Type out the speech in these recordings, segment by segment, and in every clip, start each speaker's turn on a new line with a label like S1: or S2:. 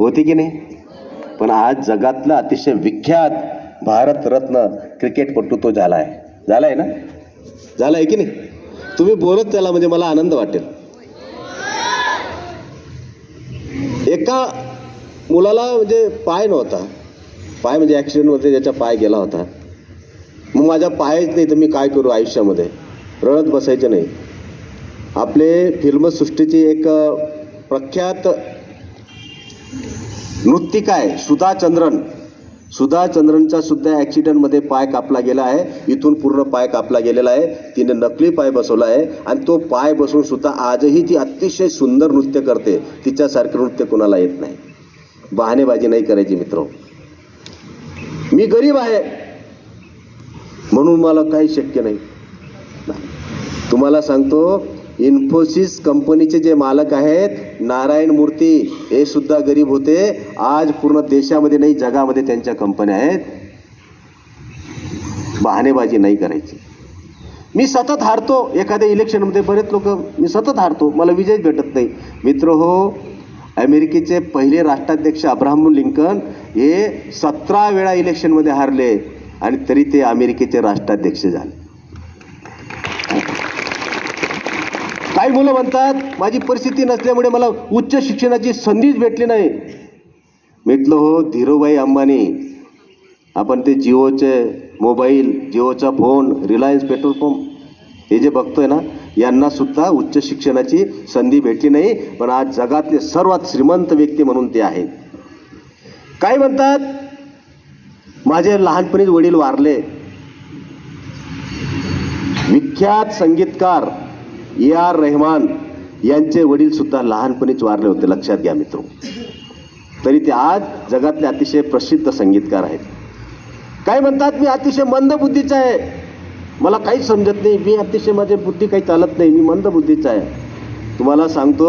S1: होती की नाही? पण आज जगातला अतिशय विख्यात भारतरत्न क्रिकेटपटू तो झालाय ना? झालाय की नाही? तुम्ही बोलत त्याला म्हणजे मला आनंद वाटेल. एका मुलाला म्हणजे पाय नव्हता, पाय म्हणजे ॲक्सिडेंटमध्ये त्याचा पाय गेला होता. मग माझा पायच नाही तर मी काय करू आयुष्यामध्ये? रडत बसायचं नाही. आपले फिल्मसृष्टीची एक प्रख्यात नृत्तिका आहे सुधा चंद्रनचा सुद्धा ॲक्सिडेंटमध्ये पाय कापला गेला आहे. इथून पूर्ण पाय कापला गेलेला आहे. तिने नकली पाय बसवला आहे आणि तो पाय बसवून सुद्धा आजही ती अतिशय सुंदर नृत्य करते. तिच्यासारखं नृत्य कोणाला येत नाही. बहाणेबाजी नाही करायची मित्र. मी गरीब आहे म्हणून मला काही शक्य नाही. तुम्हाला सांगतो, इन्फोसिस कंपनीचे जे मालक आहेत नारायण मूर्ती, हे सुद्धा गरीब होते. आज पूर्ण देशामध्ये नाही जगामध्ये त्यांच्या कंपन्या आहेत. बहाणेबाजी नाही करायची. मी सतत हारतो एखाद्या इलेक्शनमध्ये. बरेच लोक मी सतत हारतो, मला विजयच भेटत नाही. मित्र हो, अमेरिकेचे पहिले राष्ट्राध्यक्ष अब्राहम लिंकन हे 17 वेळा इलेक्शनमध्ये हारले आणि तरी ते अमेरिकेचे राष्ट्राध्यक्ष झाले. काही मुलं म्हणतात माझी परिस्थिती नसल्यामुळे मला उच्च शिक्षणाची संधीच भेटली नाही. म्हटलं हो, धीरूभाई अंबानी, आपण ते जिओचे मोबाईल, जिओचा फोन, रिलायन्स पेट्रोल पंप हे जे बघतोय ना, यांना सुद्धा उच्च शिक्षणाची संधी भेटली नाही. पण आज जगातले सर्वात श्रीमंत व्यक्ती म्हणून ते आहेत. काय म्हणतात माझे लहानपणीच वडील वारले. विख्यात संगीतकार AR रहमान यांचे वडील सुद्धा लहानपणीच वारले होते. लक्षात घ्या मित्र. तरी ते आज जगातले अतिशय प्रसिद्ध संगीतकार आहेत. काय म्हणतात मी अतिशय मंद बुद्धीचा आहे, मला काहीच समजत नाही, मी अतिशय माझी बुद्धी काही चालत नाही, मी मंद बुद्धीचा आहे. तुम्हाला सांगतो,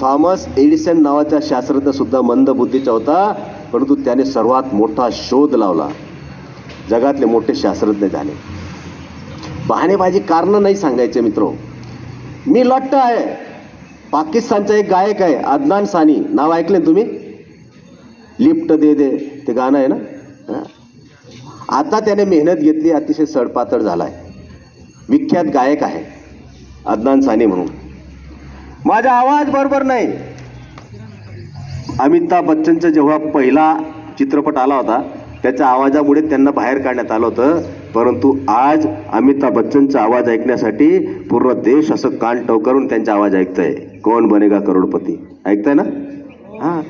S1: थॉमस एडिसन नावाचा शास्त्रज्ञ सुद्धा मंद बुद्धीचा होता, परंतु त्याने सर्वात मोठा शोध लावला. जगातले मोठे शास्त्रज्ञ झाले. बहाणेबाजी कारणं नाही सांगायचे मित्र. मी लट्ट आहे. पाकिस्तानचा एक गायक आहे अदनान सानी, नाव ऐकले तुम्ही? लिफ्ट दे दे ते गाणं आहे ना. आता त्याने मेहनत घेतली, अतिशय सडपातळ झालाय. विख्यात गायक आहे अदनान सानी म्हणून. माझा आवाज बरोबर नाही. अमिताभ बच्चनचा जेव्हा पहिला चित्रपट आला होता त्याच्या आवाजामुळे त्यांना बाहेर काढण्यात आलं होतं. परंतु आज अमिताभ बच्चनचा आवाज ऐकण्यासाठी पूर्ण देश असं कान टवकारून त्यांचा आवाज ऐकतंय. कौन बनेगा करोडपती ऐकताय ना? हां.